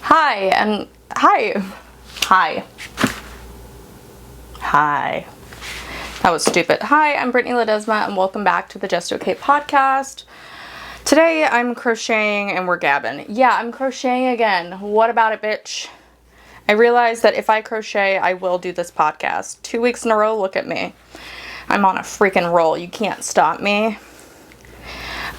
Hi, and hi. That was stupid. Hi, I'm britneyled, and welcome back to the Just Okay podcast. Today I'm crocheting and we're gabbing. Yeah, I'm crocheting again. What about it, bitch? I realized that if I crochet, I will do this podcast. 2 weeks in a row, look at me. I'm on a freaking roll. You can't stop me.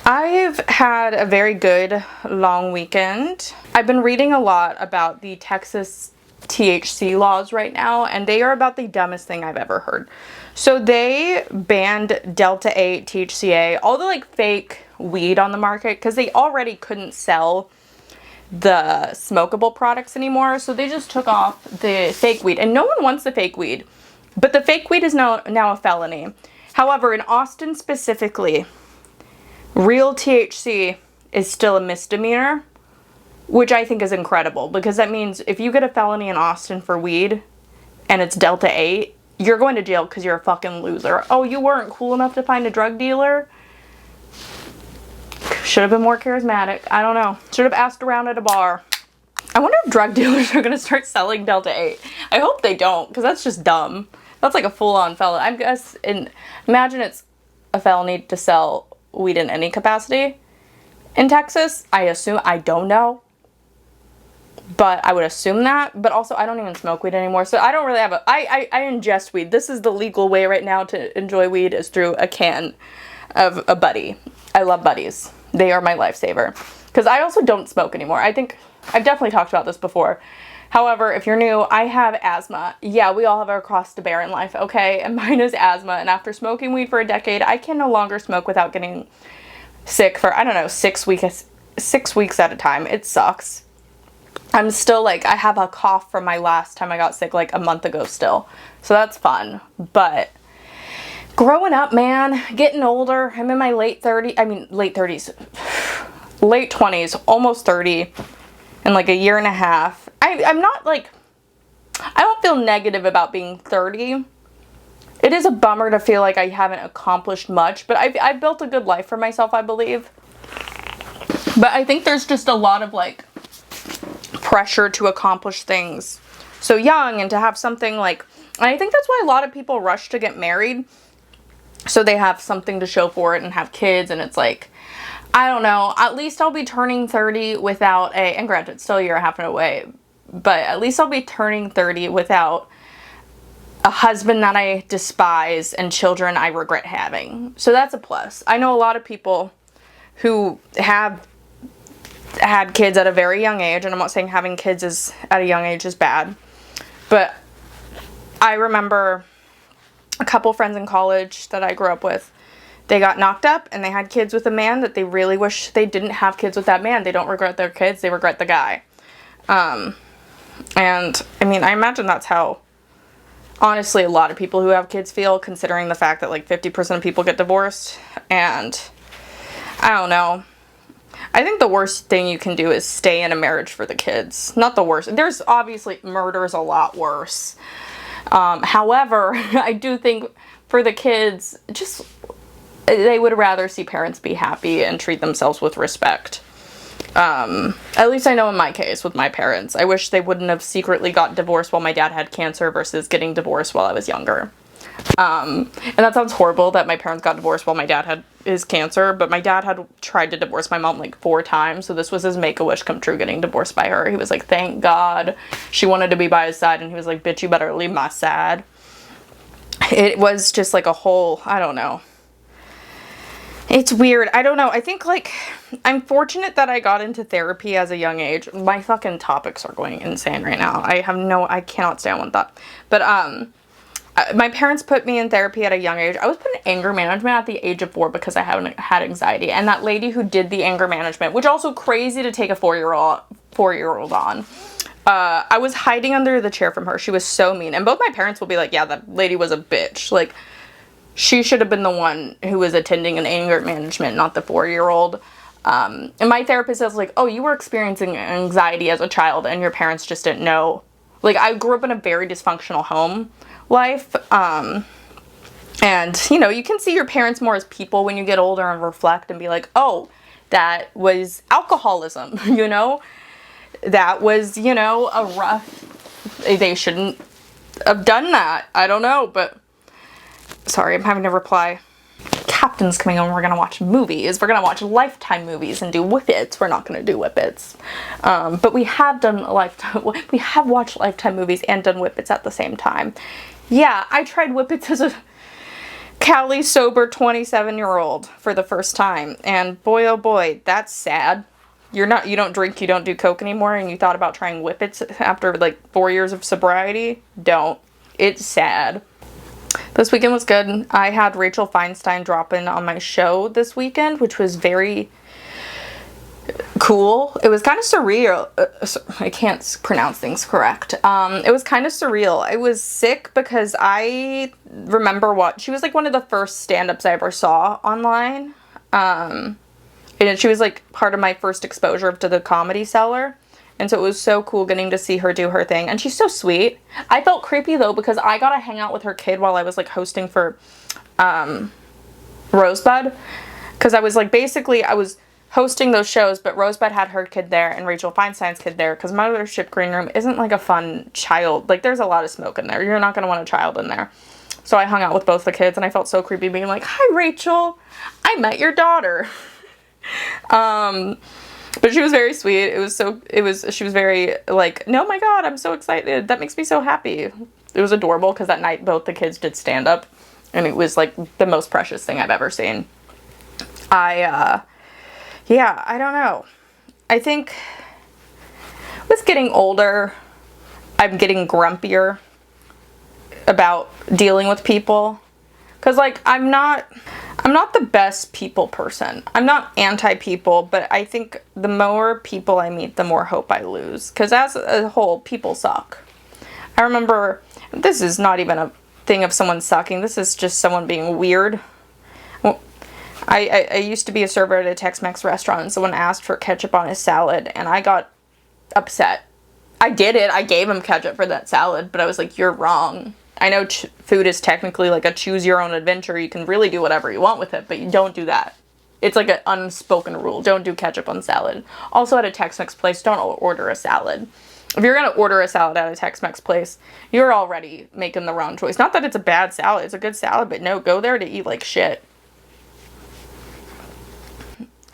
I've had a very good long weekend. I've been reading a lot about the Texas THC laws right now, and they are about the dumbest thing I've ever heard. So they banned Delta 8, THCA, all the fake weed on the market because they already couldn't sell the smokable products anymore. So they just took off the fake weed, and no one wants the fake weed. But the fake weed is now a felony. However, in Austin specifically, real THC is still a misdemeanor, which I think is incredible because that means if you get a felony in Austin for weed and it's Delta 8, you're going to jail because you're a fucking loser. Oh, you weren't cool enough to find a drug dealer? Should have been more charismatic. I don't know. Should have asked around at a bar. I wonder if drug dealers are going to start selling Delta 8. I hope they don't because that's just dumb. That's like a full-on felony. I guess, imagine it's a felony to sell weed in any capacity in Texas. I assume, I don't know, but I would assume that. But also, I don't even smoke weed anymore, so I don't really have I ingest weed. This is the legal way right now to enjoy weed, is through a can of a buddy. I love buddies. They are my lifesaver. Because I also don't smoke anymore. I think I've definitely talked about this before. However, if you're new, I have asthma. Yeah, we all have our cross to bear in life, okay? And mine is asthma. And after smoking weed for a decade, I can no longer smoke without getting sick for, I don't know, 6 weeks at a time. It sucks. I'm still I have a cough from my last time I got sick a month ago still. So that's fun. But growing up, man, getting older, I'm in my late 20s, almost 30, in a year and a half. I'm not I don't feel negative about being 30. It is a bummer to feel like I haven't accomplished much, but I've built a good life for myself, I believe. But I think there's just a lot of pressure to accomplish things so young and to have something and I think that's why a lot of people rush to get married, so they have something to show for it and have kids, and it's I don't know, at least I'll be turning 30 without and granted, still a year and a half away, but at least I'll be turning 30 without a husband that I despise and children I regret having. So that's a plus. I know a lot of people who have had kids at a very young age, and I'm not saying having kids at a young age is bad, but I remember a couple friends in college that I grew up with. They got knocked up and they had kids with a man that they really wish they didn't have kids with that man. They don't regret their kids, they regret the guy. And I mean, I imagine that's how honestly a lot of people who have kids feel, considering the fact that 50% of people get divorced. And I don't know. I think the worst thing you can do is stay in a marriage for the kids. Not the worst. There's obviously murder's a lot worse. However, I do think for the kids, they would rather see parents be happy and treat themselves with respect. At least I know in my case with my parents. I wish they wouldn't have secretly got divorced while my dad had cancer versus getting divorced while I was younger. And that sounds horrible that my parents got divorced while my dad had his cancer, but my dad had tried to divorce my mom 4 times, so this was his make-a-wish come true, getting divorced by her. He was thank God she wanted to be by his side, and he was bitch, you better leave my side. It was just a whole, I don't know. It's weird. I don't know. I think I'm fortunate that I got into therapy as a young age. My fucking topics are going insane right now. I cannot stay on one thought. But my parents put me in therapy at a young age. I was put in anger management at the age of 4 because I had anxiety. And that lady who did the anger management, which also crazy to take a 4-year-old on. I was hiding under the chair from her. She was so mean. And both my parents will be yeah, that lady was a bitch. She should have been the one who was attending an anger management, not the 4-year-old. And my therapist says oh, you were experiencing anxiety as a child and your parents just didn't know. I grew up in a very dysfunctional home life. And, you can see your parents more as people when you get older and reflect and be oh, that was alcoholism, that was, you know, a rough, they shouldn't have done that. I don't know, but sorry, I'm having to reply. Captain's coming on. We're gonna watch movies. We're gonna watch Lifetime movies and do Whippets. We're not gonna do Whippets, but we have done Lifetime. We have watched Lifetime movies and done Whippets at the same time. Yeah, I tried Whippets as a Cali sober 27-year-old for the first time, and boy oh boy, that's sad. You don't drink, you don't do coke anymore, and you thought about trying Whippets after like 4 years of sobriety? Don't. It's sad. This weekend was good. I had Rachel Feinstein drop in on my show this weekend, which was very cool. It was kind of surreal. I can't pronounce things correct. It was kind of surreal. I was sick because I remember she was like one of the first stand-ups I ever saw online. And she was like part of my first exposure to the Comedy Cellar. And so it was so cool getting to see her do her thing. And she's so sweet. I felt creepy though because I got to hang out with her kid while I was like hosting for Rosebud. Because I was like, basically I was hosting those shows, but Rosebud had her kid there and Rachel Feinstein's kid there. Because Mothership Green Room isn't like a fun child. Like there's a lot of smoke in there. You're not going to want a child in there. So I hung out with both the kids and I felt so creepy being like, hi Rachel, I met your daughter. But she was very sweet. She was very like, no, my God, I'm so excited. That makes me so happy. It was adorable because that night both the kids did stand up and it was like the most precious thing I've ever seen. Yeah, I don't know. I think with getting older, I'm getting grumpier about dealing with people. Cause like, I'm not the best people person. I'm not anti-people, but I think the more people I meet, the more hope I lose. Because as a whole, people suck. I remember, this is not even a thing of someone sucking. This is just someone being weird. Well, I used to be a server at a Tex-Mex restaurant, and someone asked for ketchup on his salad, and I got upset. I did it. I gave him ketchup for that salad, but I was like, you're wrong. I know food is technically like a choose your own adventure. You can really do whatever you want with it, but you don't do that. It's like an unspoken rule. Don't do ketchup on salad. Also at a Tex-Mex place, don't order a salad. If you're going to order a salad at a Tex-Mex place, you're already making the wrong choice. Not that it's a bad salad. It's a good salad, but no, go there to eat like shit.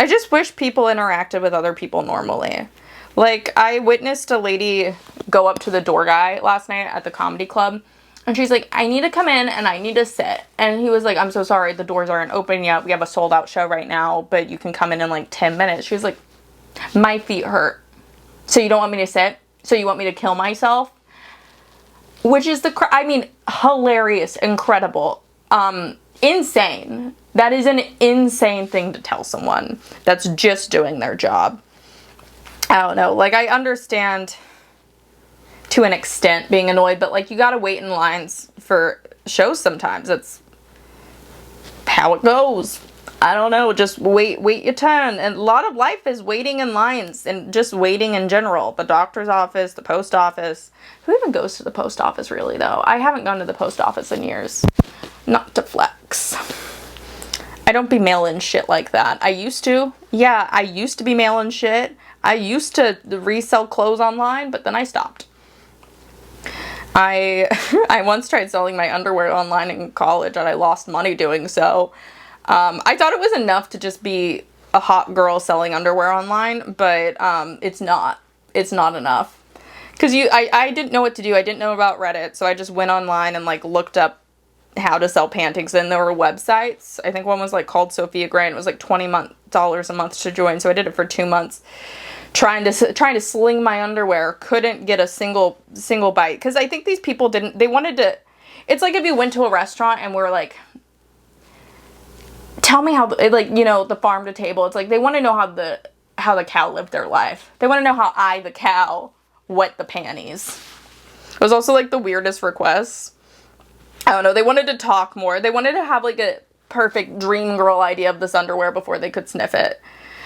I just wish people interacted with other people normally. Like, I witnessed a lady go up to the door guy last night at the comedy club. And she's like, I need to come in and I need to sit. And he was like, I'm so sorry, the doors aren't open yet. We have a sold out show right now, but you can come in like 10 minutes. She was like, my feet hurt. So you don't want me to sit? So you want me to kill myself? Which is hilarious, incredible, insane. That is an insane thing to tell someone that's just doing their job. I don't know. Like, I understand to an extent being annoyed, but like you gotta wait in lines for shows sometimes. That's how it goes. I don't know, just wait your turn. And a lot of life is waiting in lines and just waiting in general. The doctor's office, the post office. Who even goes to the post office really though? I haven't gone to the post office in years. Not to flex. I don't be mailing shit like that. I used to. Yeah, I used to be mailing shit. I used to resell clothes online, but then I stopped. I once tried selling my underwear online in college and I lost money doing so. I thought it was enough to just be a hot girl selling underwear online, but it's not. It's not enough. Because I didn't know what to do. I didn't know about Reddit, so I just went online and like looked up how to sell panties, and there were websites. I think one was like called Sophia Gray, and it was like $20 a month to join, so I did it for 2 months. Trying to sling my underwear, couldn't get a single bite, because I think these people they wanted to, it's like if you went to a restaurant and were like, tell me how, like, you know, the farm to table, it's like they want to know how the cow lived their life. They want to know how I, the cow, wet the panties. It was also like the weirdest requests. I don't know, they wanted to talk more. They wanted to have like a perfect dream girl idea of this underwear before they could sniff it.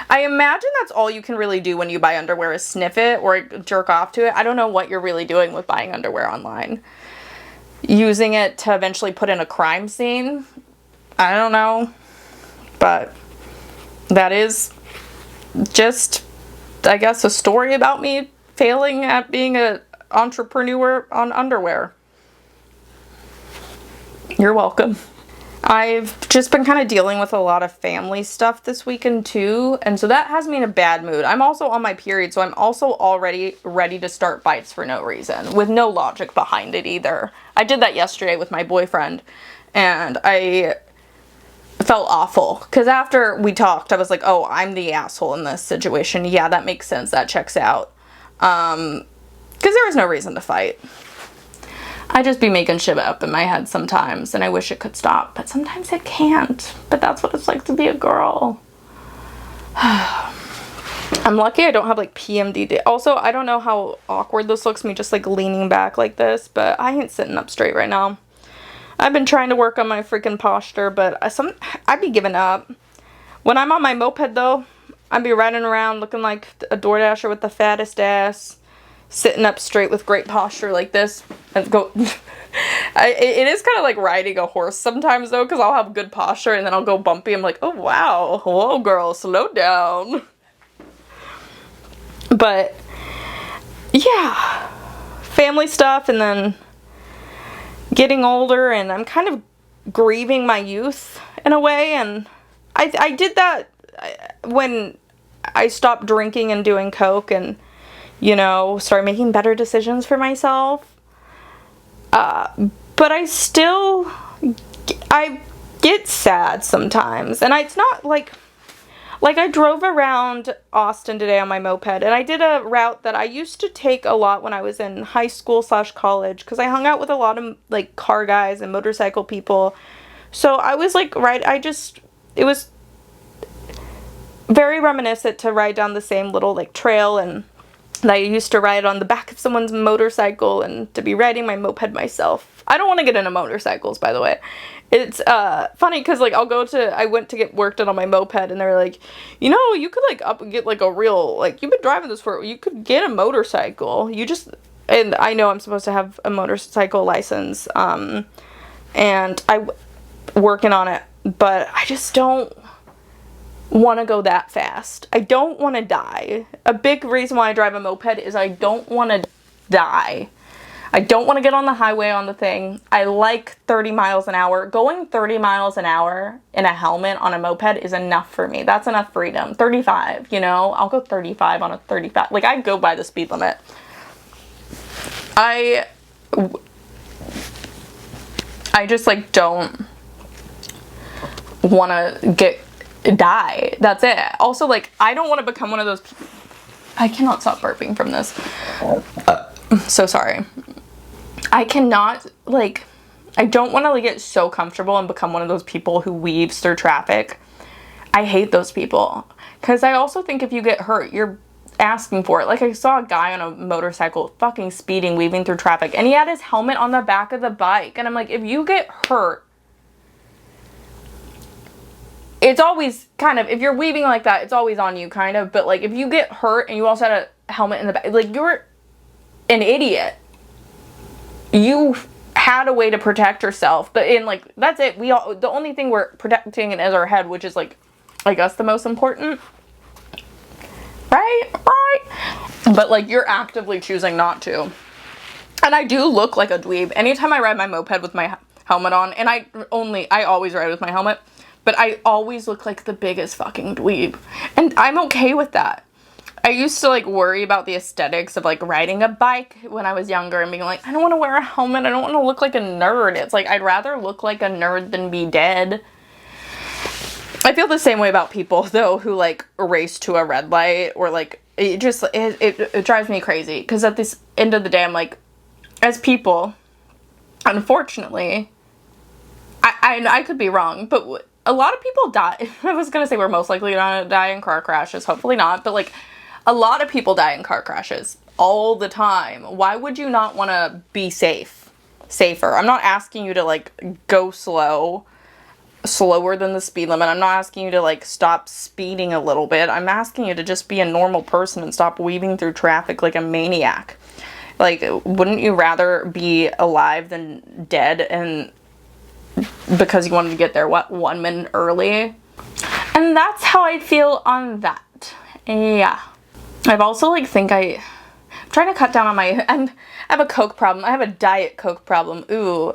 I imagine that's all you can really do when you buy underwear is sniff it or jerk off to it. I don't know what you're really doing with buying underwear online. Using it to eventually put in a crime scene? I don't know. But that is just, I guess, a story about me failing at being an entrepreneur on underwear. You're welcome. I've just been kind of dealing with a lot of family stuff this weekend too, and so that has me in a bad mood. I'm also on my period, so I'm also already ready to start bites for no reason, with no logic behind it either. I did that yesterday with my boyfriend, and I felt awful, because after we talked, I was like, oh, I'm the asshole in this situation. Yeah, that makes sense. That checks out. Because there was no reason to fight. I just be making shit up in my head sometimes, and I wish it could stop, but sometimes it can't. But that's what it's like to be a girl. I'm lucky I don't have like PMDD. Also, I don't know how awkward this looks, me just like leaning back like this, but I ain't sitting up straight right now. I've been trying to work on my freaking posture, but I'd be giving up. When I'm on my moped though, I'd be riding around looking like a DoorDasher with the fattest ass, sitting up straight with great posture like this, and go. It is kind of like riding a horse sometimes though, because I'll have good posture and then I'll go bumpy. I'm like, oh wow, whoa girl, slow down. But yeah, family stuff, and then getting older, and I'm kind of grieving my youth in a way, and I did that when I stopped drinking and doing coke, and you know, start making better decisions for myself. But I get sad sometimes, and it's not like I drove around Austin today on my moped, and I did a route that I used to take a lot when I was in high school / college, because I hung out with a lot of like car guys and motorcycle people. So I was like, it was very reminiscent to ride down the same little like trail, and I used to ride on the back of someone's motorcycle, and to be riding my moped myself. I don't want to get into motorcycles, by the way. It's funny because like I went to get work done on my moped, and they're like, you know, you could like get like a real, like, you've been driving this for, you could get a motorcycle. And I know I'm supposed to have a motorcycle license, and I'm working on it, but I just don't want to go that fast. I don't want to die. A big reason why I drive a moped is I don't want to die. I don't want to get on the highway on the thing. I like 30 miles an hour. Going 30 miles an hour in a helmet on a moped is enough for me. That's enough freedom. 35, you know? I'll go 35 on a 35. Like, I go by the speed limit. I just, like, don't want to die. That's it. Also, like, I don't want to become one of those people. I cannot stop burping from this. So sorry. I cannot, like, I don't want to like get so comfortable and become one of those people who weaves through traffic. I hate those people, because I also think if you get hurt, you're asking for it. Like, I saw a guy on a motorcycle fucking speeding, weaving through traffic, and he had his helmet on the back of the bike, and I'm like, if you get hurt, it's always kind of, if you're weaving like that, it's always on you, kind of. But like, if you get hurt and you also had a helmet in the back, like, you're an idiot. You had a way to protect yourself, but in like, that's it. The only thing we're protecting is our head, which is like, I guess the most important, right? But like, you're actively choosing not to. And I do look like a dweeb anytime I ride my moped with my helmet on, and I always ride with my helmet, but I always look like the biggest fucking dweeb, and I'm okay with that. I used to like worry about the aesthetics of like riding a bike when I was younger and being like, I don't want to wear a helmet. I don't want to look like a nerd. It's like, I'd rather look like a nerd than be dead. I feel the same way about people though who like race to a red light, or like, it drives me crazy, because at this end of the day, I'm like, as people, unfortunately, I could be wrong, but a lot of people die. I was gonna say we're most likely gonna die in car crashes. Hopefully not, but like, a lot of people die in car crashes all the time. Why would you not want to be safer? I'm not asking you to like go slower than the speed limit. I'm not asking you to like stop speeding a little bit. I'm asking you to just be a normal person and stop weaving through traffic like a maniac. Like, wouldn't you rather be alive than dead, and because you wanted to get there, 1 minute early? And that's how I feel on that. Yeah. I've also like I'm trying to cut down on I have a Coke problem. I have a Diet Coke problem. Ooh.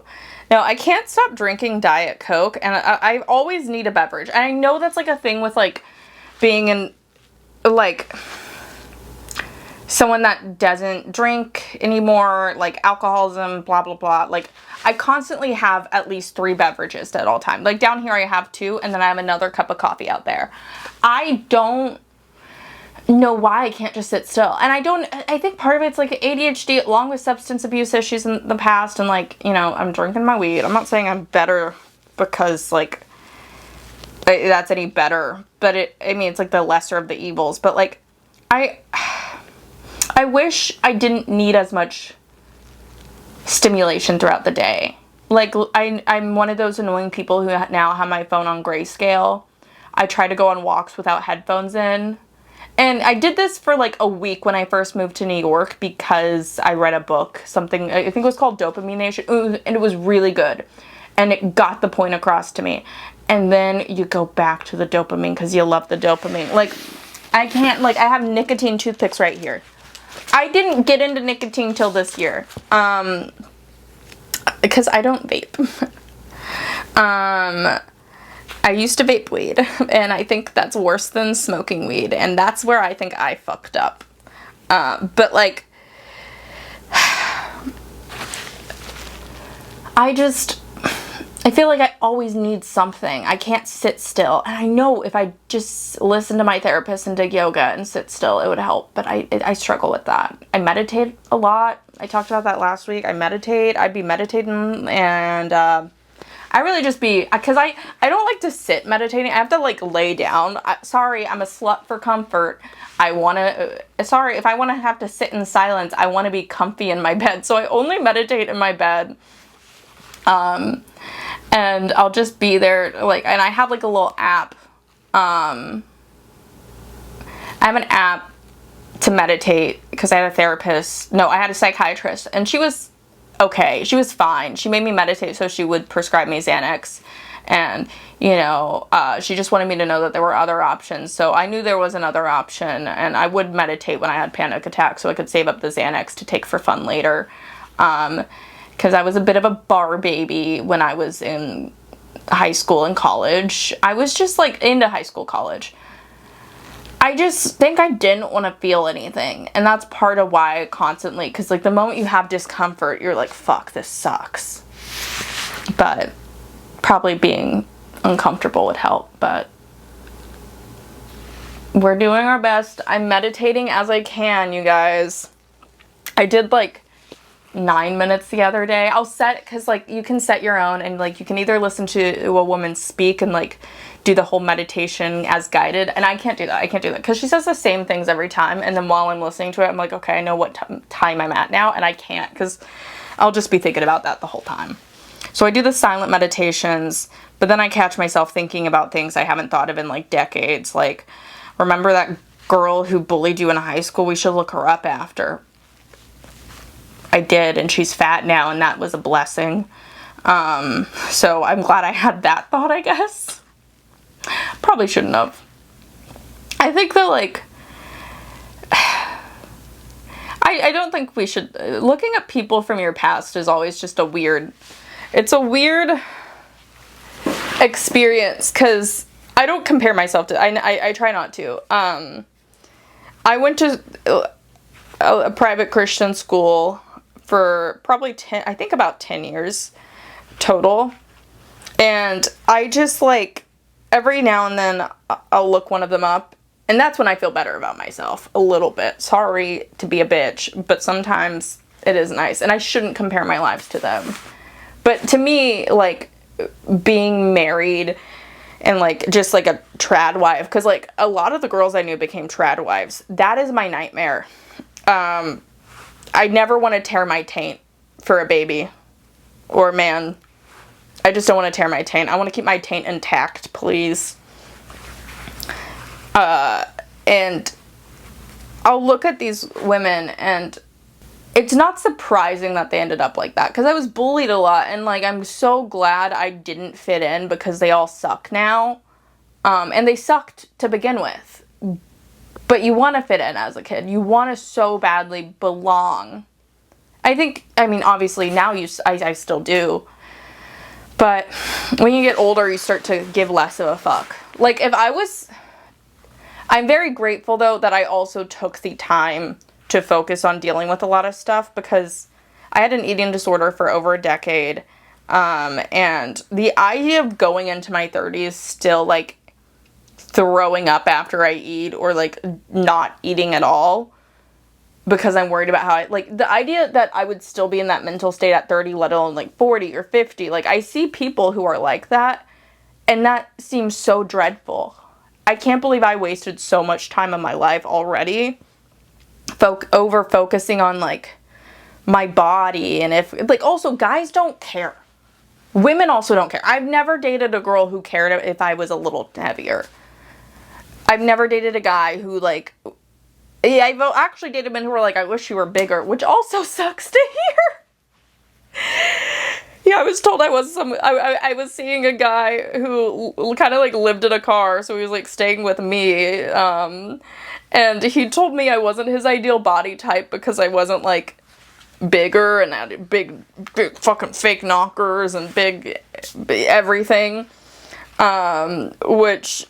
No, I can't stop drinking Diet Coke, and I always need a beverage. And I know that's like a thing with like being in like someone that doesn't drink anymore, like alcoholism, blah, blah, blah. Like, I constantly have at least 3 beverages at all time. Like, down here I have 2, and then I have another cup of coffee out there. I don't know why I can't just sit still. And I think part of it's like ADHD along with substance abuse issues in the past, and like, you know, I'm drinking my weed. I'm not saying I'm better because like that's any better, but I mean, it's like the lesser of the evils. But like, I wish I didn't need as much stimulation throughout the day. Like, I'm one of those annoying people who now have my phone on grayscale. I try to go on walks without headphones in. And I did this for like a week when I first moved to New York because I read a book, something, I think it was called Dopamine Nation, and it was really good. And it got the point across to me. And then you go back to the dopamine because you love the dopamine. Like, I can't, like, I have nicotine toothpicks right here. I didn't get into nicotine till this year, because I don't vape. I used to vape weed, and I think that's worse than smoking weed, and that's where I think I fucked up. But like, I feel like I always need something. I can't sit still. And I know if I just listen to my therapist and did yoga and sit still, it would help. But I struggle with that. I meditate a lot. I talked about that last week. I meditate. I'd be meditating, and I really just be, because I don't like to sit meditating. I have to like lay down. Sorry, I'm a slut for comfort. Sorry, if I want to have to sit in silence, I want to be comfy in my bed. So I only meditate in my bed. And I'll just be there, like, and I have like a little app. I have an app to meditate because I had a therapist. No, I had a psychiatrist, and she was okay. She was fine. She made me meditate, so she would prescribe me Xanax. And, you know, she just wanted me to know that there were other options. So I knew there was another option, and I would meditate when I had panic attacks so I could save up the Xanax to take for fun later. Because I was a bit of a bar baby when I was in high school and college. I was just like into high school, college. I just think I didn't want to feel anything. And that's part of why I constantly, because like the moment you have discomfort, you're like, fuck, this sucks. But probably being uncomfortable would help. But we're doing our best. I'm meditating as I can, you guys. I did like 9 minutes the other day. I'll set, because like you can set your own, and like you can either listen to a woman speak and like do the whole meditation as guided, and I can't do that. I can't do that because she says the same things every time, and then while I'm listening to it, I'm like, okay, I know what time I'm at now, and I can't because I'll just be thinking about that the whole time. So I do the silent meditations, but then I catch myself thinking about things I haven't thought of in like decades. Like, remember that girl who bullied you in high school? We should look her up after. I did, and she's fat now, and that was a blessing. So I'm glad I had that thought, I guess. Probably shouldn't have. I think that, like, I don't think we should, looking at people from your past is always just it's a weird experience, because I don't compare myself to, I try not to. I went to a private Christian school for probably about 10 years total. And I just like, every now and then I'll look one of them up, and that's when I feel better about myself a little bit. Sorry to be a bitch, but sometimes it is nice, and I shouldn't compare my lives to them. But to me, like, being married and like just like a trad wife, because like a lot of the girls I knew became trad wives. That is my nightmare. I never want to tear my taint for a baby or a man. I just don't want to tear my taint. I want to keep my taint intact, please. And I'll look at these women, and it's not surprising that they ended up like that, because I was bullied a lot, and like I'm so glad I didn't fit in, because they all suck now. And they sucked to begin with. But you want to fit in as a kid. You want to so badly belong. I mean, obviously now I still do. But when you get older, you start to give less of a fuck. Like, I'm very grateful, though, that I also took the time to focus on dealing with a lot of stuff, because I had an eating disorder for over a decade. And the idea of going into my 30s still, like, throwing up after I eat, or, like, not eating at all, because I'm worried about how the idea that I would still be in that mental state at 30, let alone, like, 40 or 50. Like, I see people who are like that, and that seems so dreadful. I can't believe I wasted so much time of my life already over focusing on, like, my body. And also, guys don't care. Women also don't care. I've never dated a girl who cared if I was a little heavier. I've never dated a guy who, like... Yeah, I've actually dated men who were like, I wish you were bigger, which also sucks to hear. Yeah, I was told I was seeing a guy who kind of, like, lived in a car, so he was, like, staying with me, and he told me I wasn't his ideal body type because I wasn't, like, bigger and had big fucking fake knockers and big everything, which...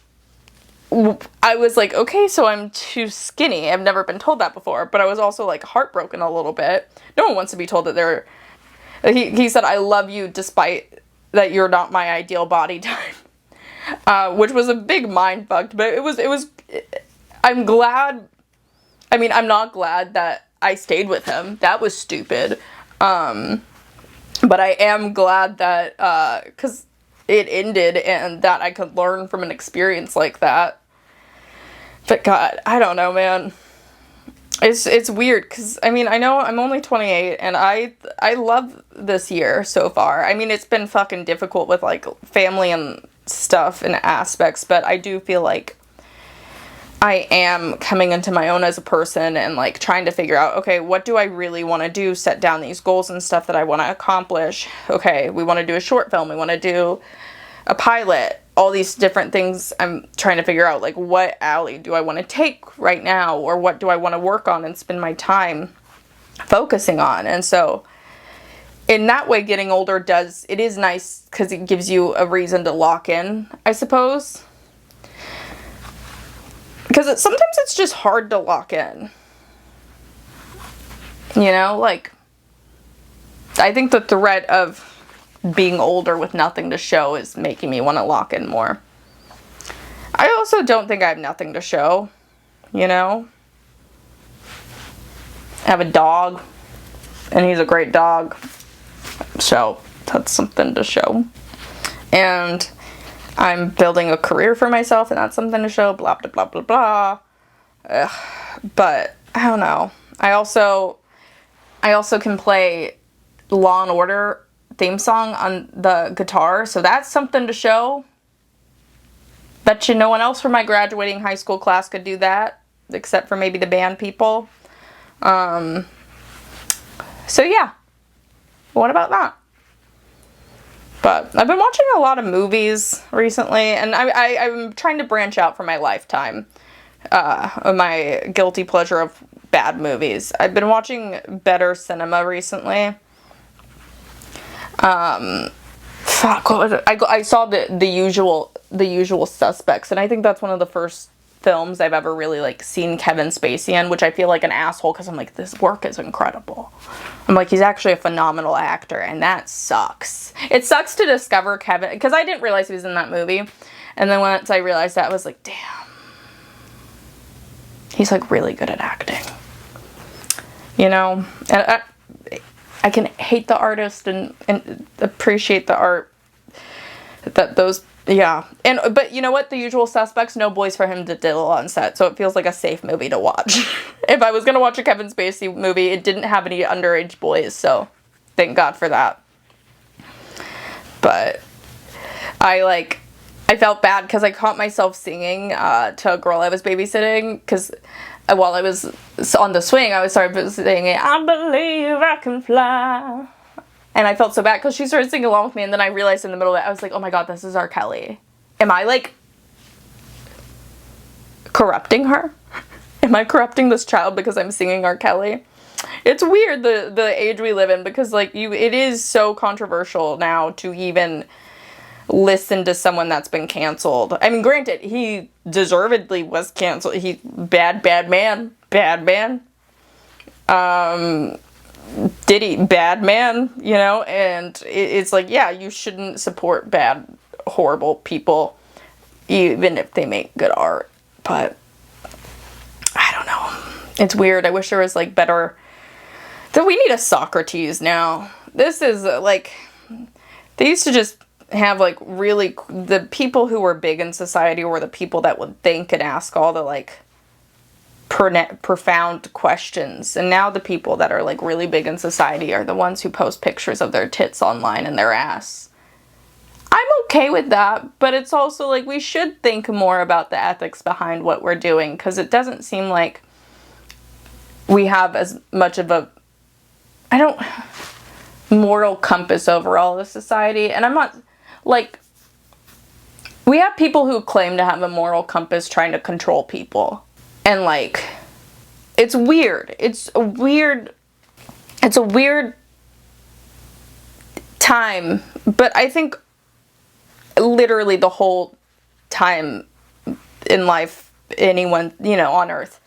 I was like, okay, so I'm too skinny. I've never been told that before, but I was also, like, heartbroken a little bit. No one wants to be told that they're... He said, I love you despite that you're not my ideal body type. Which was a big mind fuck, but it was... I'm glad... I mean, I'm not glad that I stayed with him. That was stupid. But I am glad that, because it ended and that I could learn from an experience like that. But God, I don't know, man. It's weird, because, I mean, I know I'm only 28, and I love this year so far. I mean, it's been fucking difficult with, like, family and stuff and aspects, but I do feel like I am coming into my own as a person and, like, trying to figure out, okay, what do I really want to do? Set down these goals and stuff that I want to accomplish. Okay, we want to do a short film. We want to do a pilot. All these different things I'm trying to figure out, like, what alley do I want to take right now, or what do I want to work on and spend my time focusing on. And so in that way, getting older it is nice because it gives you a reason to lock in, I suppose, because sometimes it's just hard to lock in, you know, like, I think the threat of being older with nothing to show is making me want to lock in more. I also don't think I have nothing to show, you know. I have a dog, and he's a great dog, so that's something to show. And I'm building a career for myself, and that's something to show, blah, blah, blah, blah, blah. But, I don't know. I also can play Law & Order theme song on the guitar, so that's something to show. Bet you no one else from my graduating high school class could do that, except for maybe the band people. So yeah, what about that? But I've been watching a lot of movies recently, and I'm trying to branch out from my Lifetime, my guilty pleasure of bad movies. I've been watching better cinema recently. Fuck, what was it? I saw the usual Suspects, and I think that's one of the first films I've ever really, like, seen Kevin Spacey in, which I feel like an asshole because I'm like, this work is incredible. I'm like, he's actually a phenomenal actor, and that sucks. It sucks to discover Kevin, because I didn't realize he was in that movie, and then once I realized that, I was like, damn. He's, like, really good at acting. You know? And I can hate the artist and appreciate the art. Yeah. But you know what? The Usual Suspects, no boys for him to diddle on set, so it feels like a safe movie to watch. If I was gonna watch a Kevin Spacey movie, it didn't have any underage boys, so thank God for that. But I felt bad because I caught myself singing to a girl I was babysitting, because while I was on the swing, I started singing, I believe I can fly. And I felt so bad because she started singing along with me, and then I realized in the middle of it, I was like, oh my God, this is R. Kelly. Am I, like, corrupting her? Am I corrupting this child because I'm singing R. Kelly? It's weird, the age we live in, because like it is so controversial now to even listen to someone that's been canceled. I mean, granted, he deservedly was canceled. He bad man. Diddy, bad man, you know, and it's like, yeah, you shouldn't support bad, horrible people, even if they make good art, but I don't know. It's weird. I wish there was, like, better, that we need a Socrates now. This is, like, they used to just have, like, really, the people who were big in society were the people that would think and ask all the, like, profound questions, and now the people that are like really big in society are the ones who post pictures of their tits online and their ass. I'm okay with that, but it's also like we should think more about the ethics behind what we're doing, because it doesn't seem like we have as much of a moral compass overall as society. And I'm not like, we have people who claim to have a moral compass trying to control people. And, like, it's weird. It's a weird time. But I think literally the whole time in life, anyone, you know, on Earth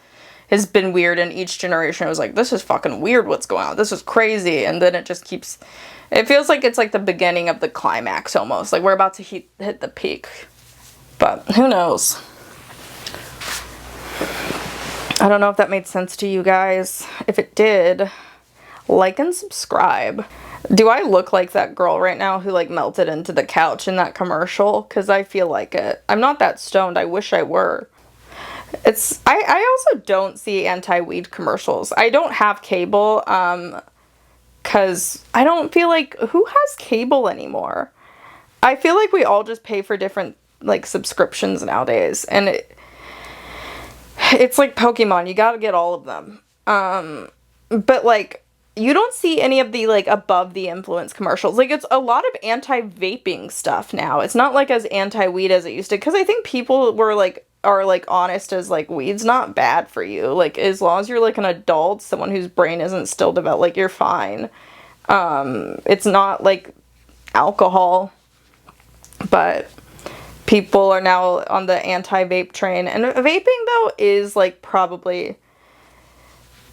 has been weird. And each generation was like, this is fucking weird what's going on. This is crazy. And then it just keeps, it feels like it's like the beginning of the climax almost. Like we're about to hit the peak. But who knows? I don't know if that made sense to you guys. If it did, like and subscribe. Do I look like that girl right now who like melted into the couch in that commercial? Because I feel like it. I'm not that stoned. I wish I were. I also don't see anti-weed commercials. I don't have cable, because I don't feel like, who has cable anymore? I feel like we all just pay for different like subscriptions nowadays, and it's like Pokemon, you gotta get all of them. But like, you don't see any of the like above the influence commercials. Like, it's a lot of anti-vaping stuff now. It's not like as anti-weed as it used to, because I think people are like honest as like weed's not bad for you. Like, as long as you're like an adult, someone whose brain isn't still developed, like you're fine. It's not like alcohol, but people are now on the anti-vape train. And vaping, though, is, like, probably,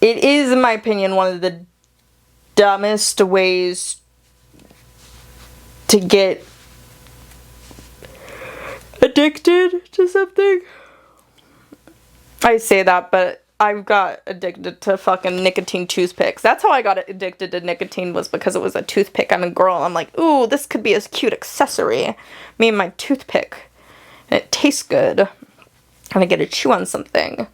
it is, in my opinion, one of the dumbest ways to get addicted to something. I say that, but I got addicted to fucking nicotine toothpicks. That's how I got addicted to nicotine, was because it was a toothpick. I'm a girl, and I'm like, ooh, this could be a cute accessory. Me and my toothpick. And it tastes good. And I get to chew on something.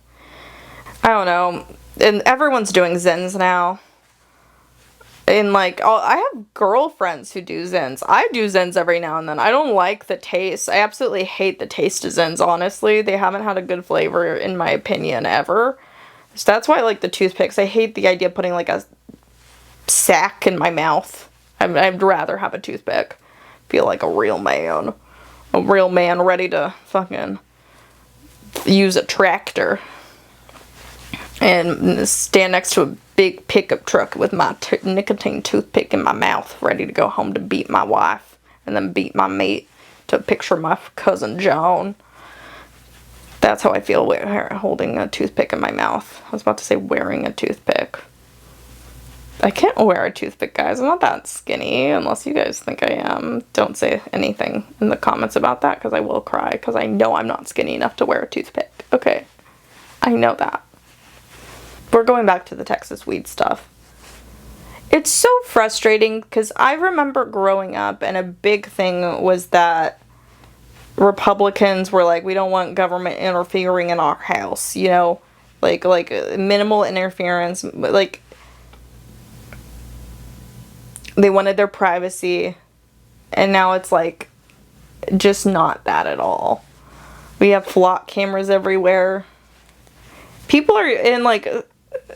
I don't know. And everyone's doing Zens now. And like, I have girlfriends who do Zens. I do Zens every now and then. I don't like the taste. I absolutely hate the taste of Zens, honestly. They haven't had a good flavor, in my opinion, ever. So that's why I like the toothpicks. I hate the idea of putting like a sack in my mouth. I'd rather have a toothpick. Feel like a real man. A real man ready to fucking use a tractor. And stand next to a big pickup truck with my nicotine toothpick in my mouth, ready to go home to beat my wife. And then beat my mate to picture my cousin Joan. That's how I feel holding a toothpick in my mouth. I was about to say wearing a toothpick. I can't wear a toothpick, guys. I'm not that skinny, unless you guys think I am. Don't say anything in the comments about that, because I will cry, because I know I'm not skinny enough to wear a toothpick. Okay. I know that. We're going back to the Texas weed stuff. It's so frustrating, because I remember growing up, and a big thing was that Republicans were like, we don't want government interfering in our house, you know? Like minimal interference, like, they wanted their privacy, and now it's like, just not that at all. We have flock cameras everywhere. People are in, like,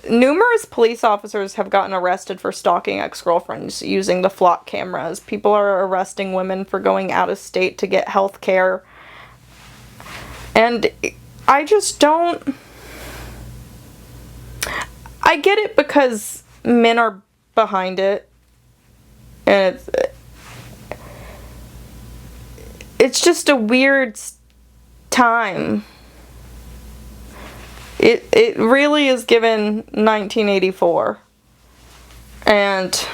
numerous police officers have gotten arrested for stalking ex-girlfriends using the flock cameras. People are arresting women for going out of state to get health care. And I just don't... I get it because men are behind it. And it's just a weird time. It really is given 1984. And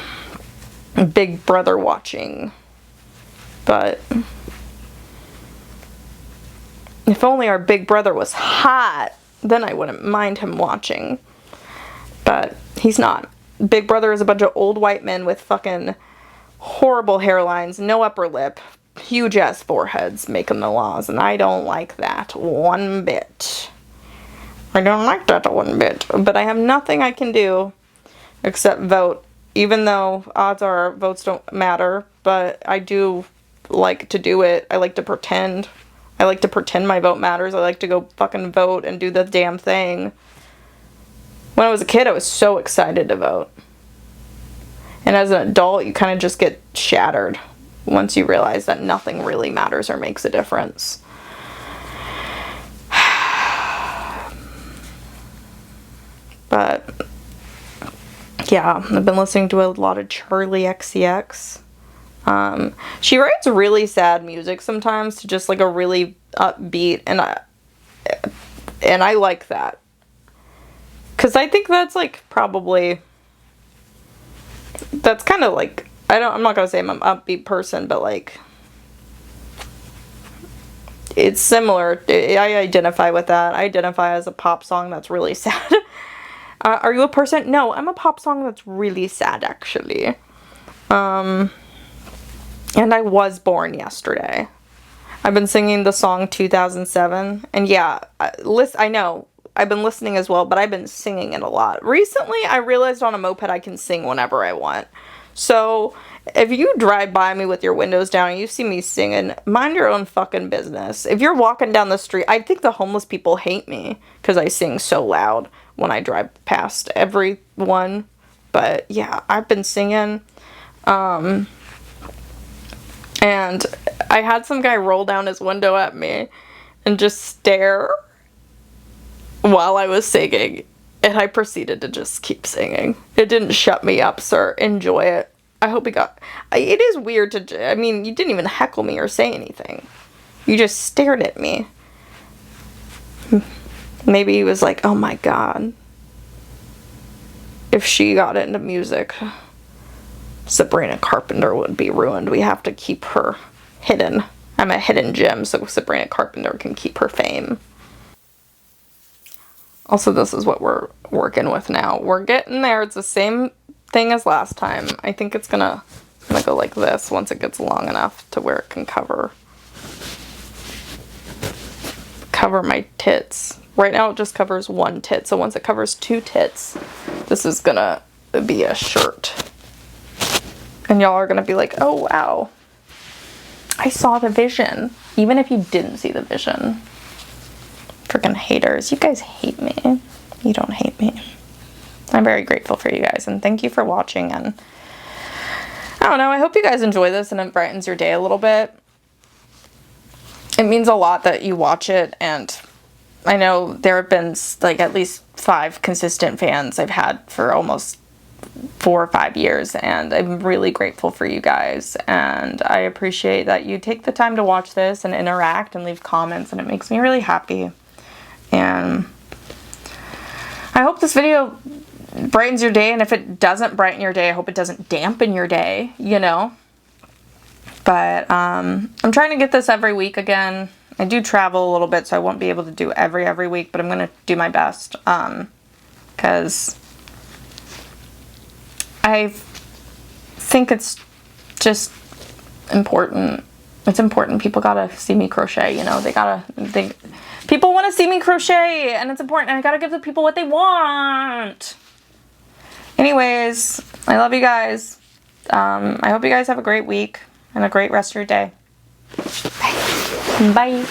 Big Brother watching. But if only our Big Brother was hot, then I wouldn't mind him watching. But he's not. Big Brother is a bunch of old white men with fucking horrible hairlines, no upper lip, huge ass foreheads making the laws, and I don't like that one bit. I don't like that one bit. But I have nothing I can do except vote. Even though odds are votes don't matter, but I do like to do it. I like to pretend. I like to pretend my vote matters. I like to go fucking vote and do the damn thing. When I was a kid, I was so excited to vote. And as an adult, you kind of just get shattered once you realize that nothing really matters or makes a difference. But yeah, I've been listening to a lot of Charlie XCX. She writes really sad music sometimes to just like a really upbeat, and I like that. 'Cause I think that's like probably, that's kind of like, I'm not gonna say I'm an upbeat person, but like, it's similar. I identify with that. I identify as a pop song that's really sad. Are you a person? No, I'm a pop song that's really sad, actually. And I was born yesterday. I've been singing the song 2007. And yeah, I know, I've been listening as well, but I've been singing it a lot. Recently, I realized on a moped I can sing whenever I want. So, if you drive by me with your windows down and you see me singing, mind your own fucking business. If you're walking down the street, I think the homeless people hate me because I sing so loud when I drive past everyone. But yeah, I've been singing. And I had some guy roll down his window at me and just stare while I was singing. And I proceeded to just keep singing. It didn't shut me up, sir. Enjoy it. I hope he got... It is weird to... I mean, you didn't even heckle me or say anything. You just stared at me. Maybe he was like, oh my god. If she got into music, Sabrina Carpenter would be ruined. We have to keep her hidden. I'm a hidden gem, so Sabrina Carpenter can keep her fame. Also, this is what we're working with now. We're getting there. It's the same thing as last time. I think it's gonna go like this once it gets long enough to where it can cover my tits. Right now it just covers one tit, so once it covers two tits, this is gonna be a shirt. And y'all are gonna be like, oh wow, I saw the vision. Even if you didn't see the vision. Freaking haters. You guys hate me. You don't hate me. I'm very grateful for you guys, and thank you for watching, and I don't know, I hope you guys enjoy this and it brightens your day a little bit. It means a lot that you watch it, and I know there have been like at least 5 consistent fans I've had for almost 4 or 5 years, and I'm really grateful for you guys, and I appreciate that you take the time to watch this and interact and leave comments, and it makes me really happy. And I hope this video brightens your day, and if it doesn't brighten your day, I hope it doesn't dampen your day, you know. But I'm trying to get this every week again. I do travel a little bit, so I won't be able to do every week, but I'm going to do my best, because I think it's just important. It's important. People gotta see me crochet, you know. People want to see me crochet, and it's important. I gotta give the people what they want. Anyways, I love you guys. I hope you guys have a great week and a great rest of your day. Bye. Bye.